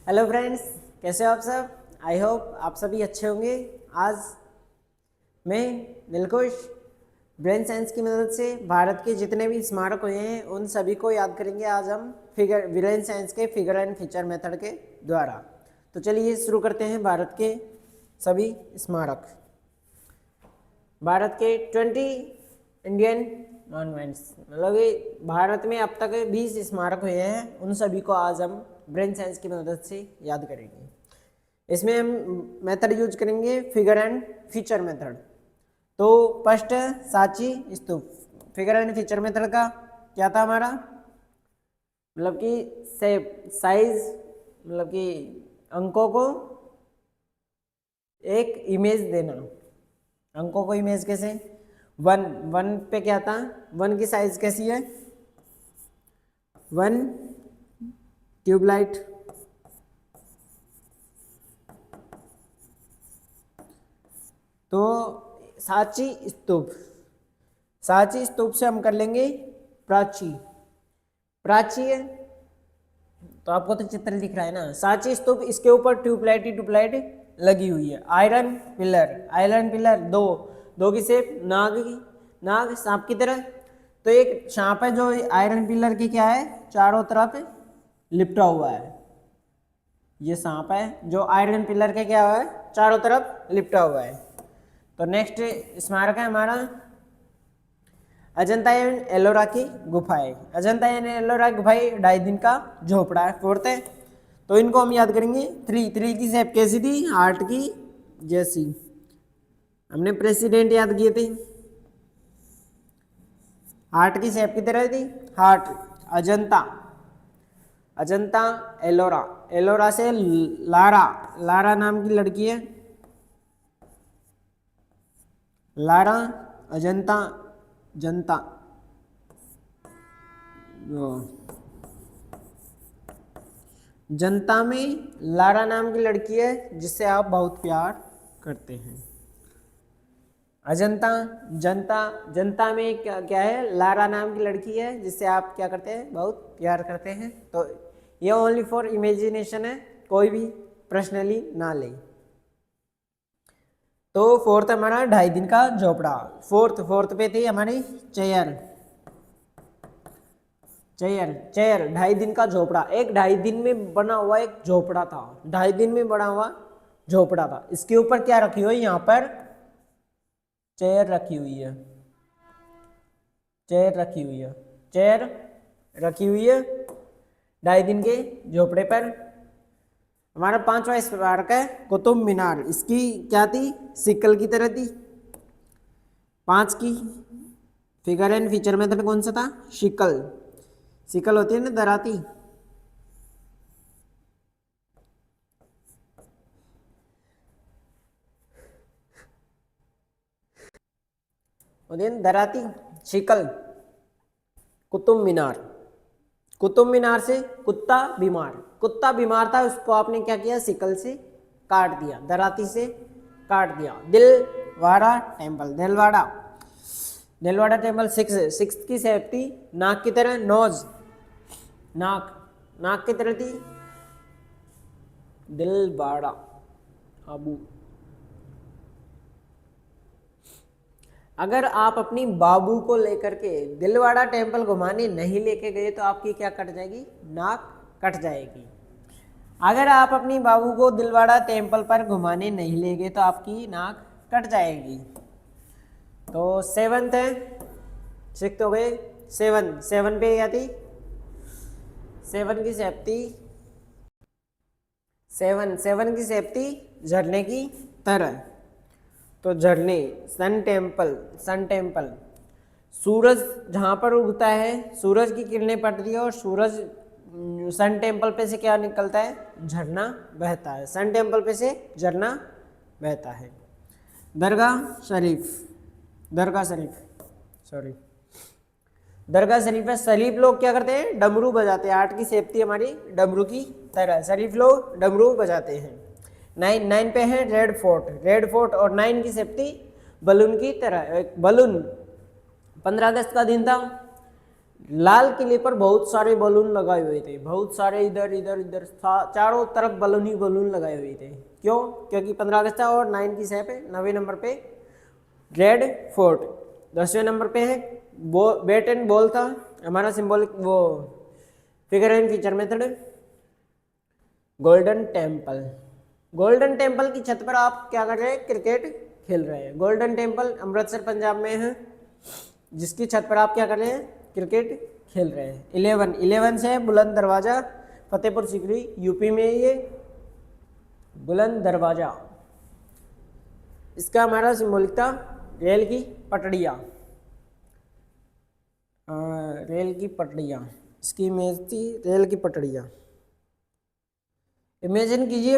Hello friends, कैसे हो आप सब। आई होप आप सभी अच्छे होंगे। आज मैं दिलखुश ब्रेन साइंस की मदद से भारत के जितने भी स्मारक हुए हैं उन सभी को याद करेंगे। आज हम ब्रेन साइंस के फिगर एंड फीचर मेथड के द्वारा। तो चलिए शुरू करते हैं भारत के सभी स्मारक। भारत के 20 इंडियन मॉन्यूमेंट्स, मतलब ये भारत में अब तक 20 स्मारक हुए हैं, उन सभी को आज हम ब्रेन साइंस की मदद से याद करेंगे। इसमें हम मेथड यूज करेंगे फिगर एंड फीचर मेथड। तो first Sanchi stupa. Figure and feature method का क्या था हमारा, मतलब कि साइज, मतलब कि अंकों को एक इमेज देना। अंकों को इमेज कैसे, वन पे क्या था, वन की साइज कैसी है, वन ट्यूबलाइट, तो सांची स्तूप। सांची स्तूप से हम कर लेंगे प्राची। प्राची है तो आपको तो चित्र दिख रहा है ना, सांची स्तूप, इसके ऊपर ट्यूबलाइट ही ट्यूबलाइट लगी हुई है। आयरन पिलर, आयरन पिलर दो की शेप, नाग सांप की तरह। तो एक सांप है जो आयरन पिलर की क्या है, चारों तरफ लिपटा हुआ है। ये सांप है जो आयरन पिलर के क्या हुआ है, चारों तरफ लिपटा हुआ है। तो नेक्स्ट स्मारक है हमारा अजंता एंड एलोरा की गुफाएं। अजंता एंड एलोरा गुफाएं 2.5 दिन का झोपड़ा है, फोर्थ है। तो इनको हम याद करेंगे। थ्री की शेप कैसी थी, हार्ट की जैसी। हमने प्रेसिडेंट याद किए थे, हार्ट की शेप की तरह थी, हार्ट। अजंता एलोरा, एलोरा से लारा नाम की लड़की है, लारा अजंता जनता। जनता में लारा नाम की लड़की है जिससे आप बहुत प्यार करते हैं। अजंता जनता में क्या है, लारा नाम की लड़की है जिससे आप क्या करते हैं, बहुत प्यार करते हैं। तो ये ओनली फॉर इमेजिनेशन है, कोई भी पर्सनली ना ले। तो फोर्थ हमारा 2.5 दिन का झोपड़ा। फोर्थ पे थी हमारी चेयर 2.5 दिन का झोपड़ा। एक 2.5 दिन में बना हुआ एक झोपड़ा था, 2.5 दिन में बना हुआ झोपड़ा था। इसके ऊपर क्या रखी हुई है, यहाँ पर चेयर रखी हुई है, चेयर रखी हुई है 2.5 दिन के झोपड़े पर। हमारा 5वां स्मारक है कुतुब मीनार। इसकी क्या थी, सिकल की तरह थी। 5 की फिगर एंड फीचर मेथड कौन सा था, सिकल होती है ना, दराती। दराती शिकल। कुतुब मीनार से कुत्ता बीमार था, उसको आपने क्या किया, सिकल से काट दिया, दराती से काट दिया। दिलवाड़ा टेम्पल 6 की शेप थी, नाक की तरह, नोज नाक की तरह थी, दिलवाड़ा आबू। अगर आप अपनी बाबू को लेकर के दिलवाड़ा टेम्पल घुमाने नहीं लेके गए तो आपकी क्या कट जाएगी, नाक कट जाएगी। अगर आप अपनी बाबू को दिलवाड़ा टेम्पल पर घुमाने नहीं ले गए तो आपकी नाक कट जाएगी। तो 7th है, 6 हो गए। 7 पे क्या थी, 7 की शेप थी, 7 की शेप थी झरने की तरह। तो झरने, सन टेम्पल, सूरज जहाँ पर उगता है, सूरज की किरणें पड़ती है और सूरज सन टेम्पल पे से क्या निकलता है, झरना बहता है। सन टेम्पल पे से झरना बहता है। दरगाह शरीफ है। शरीफ लोग क्या करते हैं, डमरू बजाते हैं। 8 की शेप थी हमारी डमरू की तरह, शरीफ लोग डमरू बजाते हैं। 9 पे है रेड फोर्ट और 9 की शेप थी बलून की तरह। एक बलून, 15 अगस्त का दिन था, लाल किले पर बहुत सारे बलून लगाए हुए थे, बहुत सारे इधर इधर इधर चारों तरफ बलून ही बलून लगाए हुए थे। क्यों? क्योंकि 15 अगस्त था और 9 की सेप है। 9वें नंबर पे रेड फोर्ट। 10वें नंबर पे है बैट एंड बॉल था हमारा सिंबॉलिक वो figure and feature method. Golden temple, golden temple की छत पर आप क्या कर रहे हैं? क्रिकेट खेल रहे हैं। गोल्डन टेम्पल अमृतसर पंजाब में है, जिसकी छत पर आप क्या कर रहे हैं? क्रिकेट खेल रहे हैं। 11 से बुलंद दरवाजा, फतेहपुर सीकरी यूपी में ये बुलंद दरवाजा। इसका हमारा सिंबॉलिक था रेल की पटड़ियाँ, रेल की पटड़ियाँ, इसकी इमेज थी रेल की पटड़ियाँ। इमेजिन कीजिए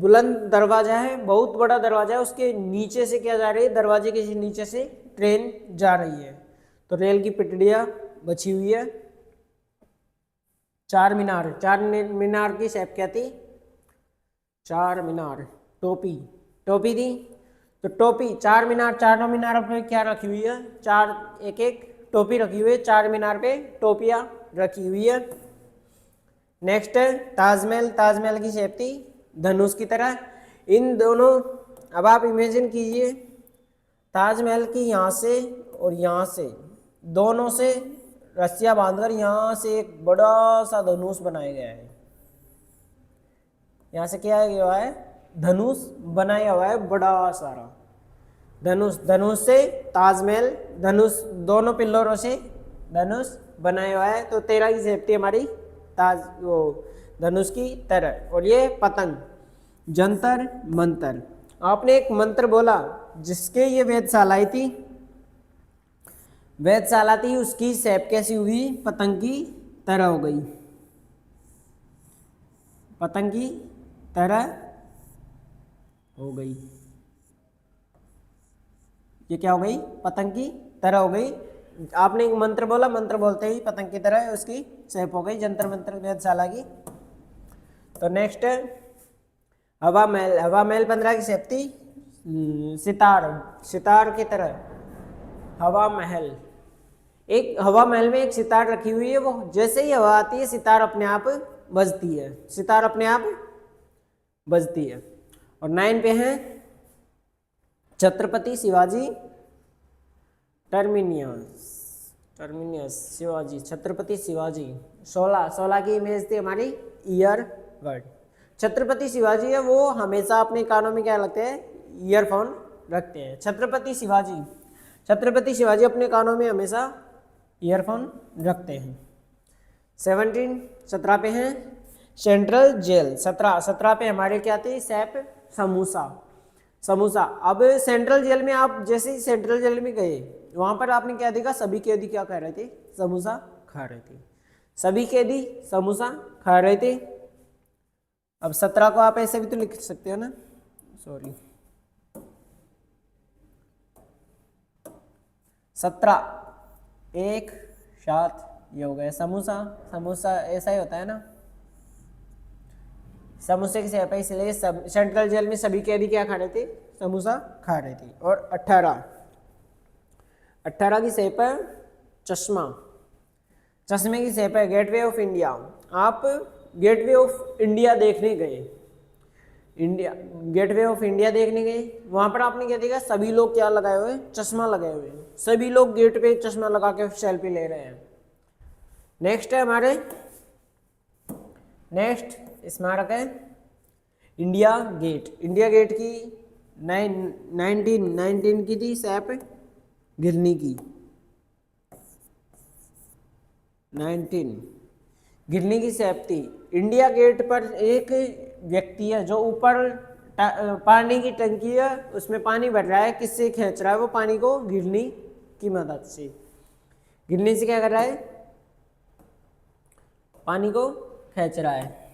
बुलंद दरवाजा है, बहुत बड़ा दरवाजा है, उसके नीचे से क्या जा रही है? दरवाजे के नीचे से ट्रेन जा रही है, तो रेल की पटड़ियाँ बची हुई है। चार मीनार, चार मीनार की शेप क्या थी? चार मीनार। टोपी, टोपी थी, तो टोपी चार मीनार, चारों मीनारों पे क्या रखी हुई है? चार एक एक टोपी रखी हुई है, चार मीनार पे टोपियाँ रखी हुई है। नेक्स्ट है ताजमहल, ताजमहल की शेप थी धनुष की तरह। इन दोनों, अब आप इमेजिन कीजिए ताजमहल की यहाँ से और यहाँ से दोनों से रस्सियाँ बांधकर यहाँ से एक बड़ा सा धनुष बनाया गया है। यहाँ से क्या गया है? धनुष बनाया हुआ है बड़ा सारा धनुष। धनुष से ताजमहल, धनुष दोनों पिल्लरों से धनुष बनाया हुआ है, तो 13 की शेप थी हमारी ताज वो धनुष की तरह। और ये पतंग, जंतर मंतर। आपने एक मंत्र बोला जिसके ये वेधशाला थी, वेधशाला थी, उसकी शेप कैसी हुई? पतंग की तरह हो गई, पतंग की तरह हो गई। ये क्या हो गई? पतंग की तरह हो गई। आपने एक मंत्र बोला, मंत्र बोलते ही पतंग की तरह उसकी शेप हो गई, जंतर मंतर वेधशाला की। तो नेक्स्ट हवा महल, हवा महल 15 की शेप थी सितार, सितार की तरह हवा महल। एक हवा महल में एक सितार रखी हुई है, वो जैसे ही हवा आती है सितार अपने आप बजती है, सितार अपने आप बजती है। और 9 पे है छत्रपति शिवाजी टर्मिनियस, टर्मिनियस शिवाजी, छत्रपति शिवाजी। 16 की इमेज थी हमारी ईयर बड। छत्रपति शिवाजी है वो हमेशा अपने कानों में क्या लगते हैं? ईयरफोन रखते हैं। छत्रपति शिवाजी, छत्रपति शिवाजी अपने कानों में हमेशा ईयरफोन रखते हैं। 17 पे हैं सेंट्रल जेल। 17 पे हमारे क्या थी? शेप समोसा, समोसा। अब सेंट्रल जेल में आप जैसे ही सेंट्रल जेल में गए, वहां पर आपने क्या देखा? सभी कैदी क्या खा रहे थे? समोसा खा रहे थे, सभी कैदी समोसा खा रहे थे। अब 17 को आप ऐसे भी तो लिख सकते हो ना, सॉरी 17 एक साथ ये हो गया समोसा, समोसा ऐसा ही होता है ना, समोसे की शेप है, इसलिए सेंट्रल जेल में सभी कैदी क्या खा रहे थे? समोसा खा रहे थे। और 18 की शेप है चश्मा, चश्मे की शेप है गेटवे ऑफ इंडिया। आप गेटवे ऑफ इंडिया देखने गए, इंडिया गेटवे ऑफ इंडिया देखने गए, वहां पर आपने क्या देखा? सभी लोग क्या लगाए हुए? चश्मा लगाए हुए, सभी लोग गेट पे चश्मा लगा के सेल्फी ले रहे हैं। नेक्स्ट है हमारे, नेक्स्ट स्मारक है इंडिया गेट। इंडिया गेट की 19 की थी शेप गिरनी की, 19 गिरनी की शेप थी। इंडिया गेट पर एक व्यक्ति है जो ऊपर पानी की टंकी है, उसमें पानी भर रहा है, किससे खींच रहा है? वो पानी को गिरनी की मदद से, गिरनी से क्या कर रहा है? पानी को खींच रहा है।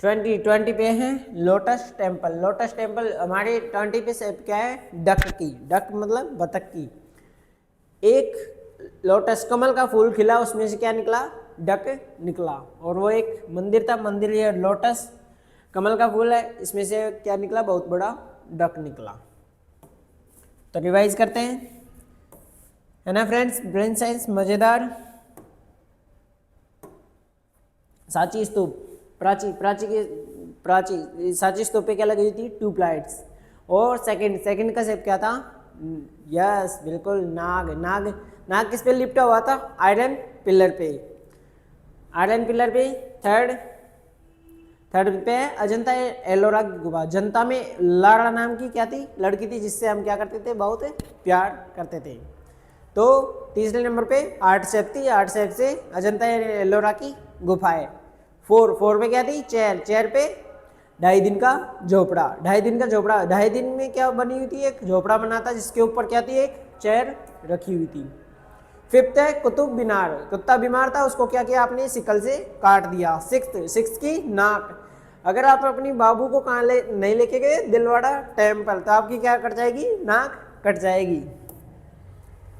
20 पे है लोटस टेम्पल। लोटस टेम्पल हमारे 20 पे शेप क्या है? डक की, डक मतलब बतख की। एक लोटस कमल का फूल खिला, उसमें से क्या निकला? डक निकला। और वो एक मंदिर था, मंदिर ये लोटस कमल का फूल है, इसमें से क्या निकला? बहुत बड़ा डक निकला। तो रिवाइज करते हैं, है ना फ्रेंड्स? ब्रेन साइंस मज़ेदार सांची स्तूप, प्राची सांची स्तूप पे क्या लगी हुई थी? ट्यूबलाइट्स। और सेकंड का शेप क्या था? यस बिल्कुल, नाग किस पे लिपटा हुआ था? आयरन पिलर पे। थर्ड पे अजंता एलोरा की गुफा। जनता में लारा नाम की क्या थी? लड़की थी जिससे हम क्या करते थे? बहुत प्यार करते थे। तो तीसरे नंबर पे आर्ट शेप थी, आर्ट शेप से अजंता एलोरा की गुफा है। फोर पे क्या थी? चेयर पे 2.5 दिन का झोपड़ा। 2.5 दिन में क्या बनी हुई थी? एक झोपड़ा बना था जिसके ऊपर क्या थी? एक चेयर रखी हुई थी। फिफ्थ है कुतुब मीनार। कुत्ता बीमार था, उसको क्या किया आपने? सिकल से काट दिया। सिक्स की नाक। अगर आप अपनी बाबू को कहाँ नहीं लेके गए? दिलवाड़ा टेम्पल, तो आपकी क्या कट जाएगी? नाक कट जाएगी।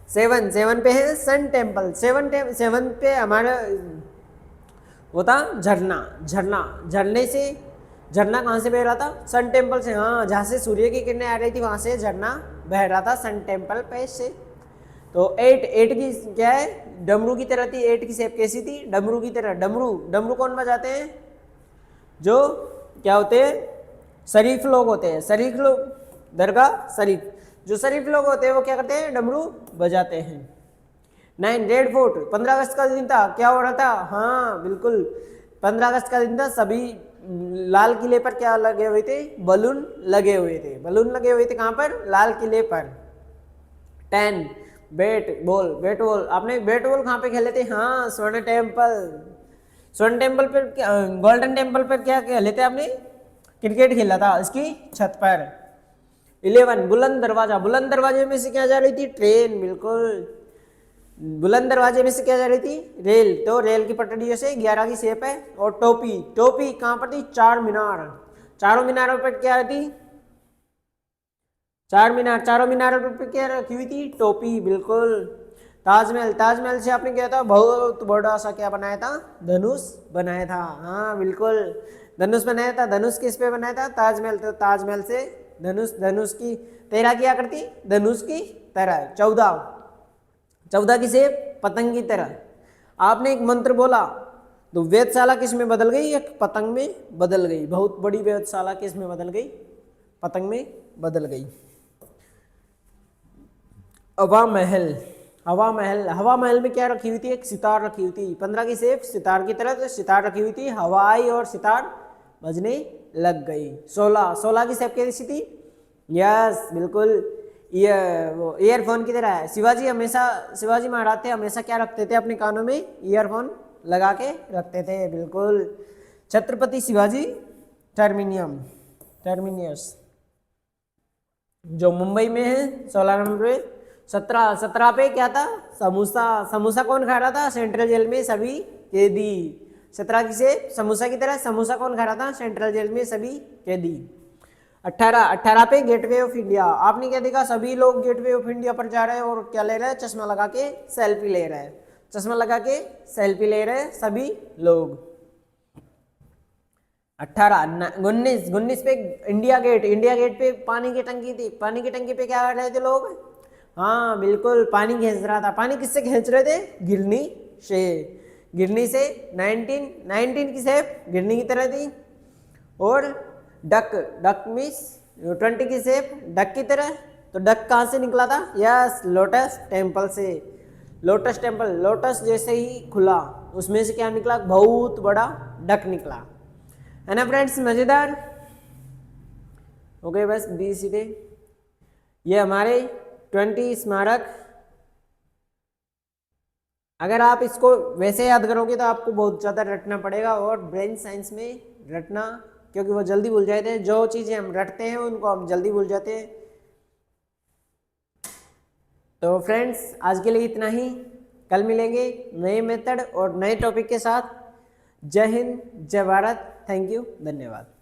7 पे है सन टेम्पल। 7 पे हमारा वो था झरना कहाँ से बह रहा था? सन टेम्पल से। हाँ, जहाँ से सूर्य की किरणें आ रही थी वहां से झरना बह रहा था सन टेम्पल पे से। तो 8 की क्या है? डमरू की तरह थी। 8 की शेप कैसी थी? डमरू की तरह। डमरू कौन बजाते हैं? जो क्या होते हैं? शरीफ लोग होते हैं। शरीफ लोग, दरगाह शरीफ, जो शरीफ लोग होते हैं वो क्या करते हैं? डमरू बजाते हैं। 9 रेड फोर्ट। 15 अगस्त का दिन था, क्या हो रहा था? हाँ बिल्कुल, 15 अगस्त का दिन था। सभी लाल किले पर क्या लगे हुए थे? बलून लगे हुए थे। कहाँ पर? लाल किले पर। 10 बैट बॉल। आपने बैट बॉल कहाँ पे खेले थे? हाँ, स्वर्ण टेम्पल पर, गोल्डन टेम्पल पर क्या खेले थे आपने? क्रिकेट खेला था इसकी छत पर। 11 बुलंद दरवाजे में से क्या जा रही थी? ट्रेन। बिल्कुल, बुलंद दरवाजे में से क्या जा रही थी? रेल। तो रेल की पटरियों से 11 की शेप है। और टोपी कहाँ पर थी? चारों मीनारों पर क्या थी? चारों मीनारों पर क्या रखी हुई थी? टोपी। बिल्कुल। ताजमहल से आपने क्या था? बहुत बड़ा सा क्या बनाया था? धनुष बनाया था। हाँ बिल्कुल, धनुष बनाया था। धनुष किस पे बनाया था? ताजमहल। तो ताजमहल से धनुष की तेरह क्या करती? धनुष की तरह। 14 की शेप पतंग की तरह। आपने एक मंत्र बोला तो वेधशाला किस में बदल गई? एक पतंग में बदल गई। बहुत बड़ी वेधशाला किस में बदल गई? पतंग में बदल गई। हवा महल में क्या रखी हुई थी? एक सितार रखी हुई थी। 15 की शेप सितार की तरह, तो सितार रखी हुई थी। हवा आई और सितार बजने लग गई। 16 की शेप कैसी थी? यस बिल्कुल, वो ईयरफोन की तरह है। शिवाजी महाराज थे, हमेशा क्या रखते थे? अपने कानों में ईयरफोन लगा के रखते थे। बिल्कुल। छत्रपति शिवाजी टर्मिनियस जो मुंबई में है। 16 नंबर पे। 17 पे क्या था? समोसा कौन खा रहा था? सेंट्रल जेल में सभी कैदी। 17 की शेप समोसा की तरह। समोसा कौन खा रहा था? सेंट्रल जेल में सभी कैदी। 18 पे गेटवे ऑफ इंडिया। आपने क्या देखा? सभी लोग गेटवे ऑफ इंडिया पर जा रहे हैं और क्या ले रहे हैं? चश्मा लगा के सेल्फी ले रहे हैं सभी लोग। 19 पे इंडिया गेट पे पानी की टंकी थी। पानी की टंकी पे क्या कर रहे थे लोग? हाँ बिल्कुल, पानी खींच रहा था। पानी किससे खींच रहे थे? गिरनी से। 19 की शेप गिरनी की तरह थी। और डक मीन्स 20 की शेप डक की तरह। तो डक कहाँ से निकला था? यस, लोटस टेम्पल से। लोटस जैसे ही खुला उसमें से क्या निकला? बहुत बड़ा डक निकला, है ना फ्रेंड्स? मजेदार हो गए। बस 20 सीधे। ये हमारे 20 स्मारक। अगर आप इसको वैसे याद करोगे तो आपको बहुत ज़्यादा रटना पड़ेगा, और ब्रेन साइंस में रटना, क्योंकि वो जल्दी भूल जाते हैं। जो चीज़ें हम रटते हैं उनको हम जल्दी भूल जाते हैं। तो फ्रेंड्स आज के लिए इतना ही। कल मिलेंगे नए मेथड और नए टॉपिक के साथ। जय हिंद, जय भारत। थैंक यू, धन्यवाद।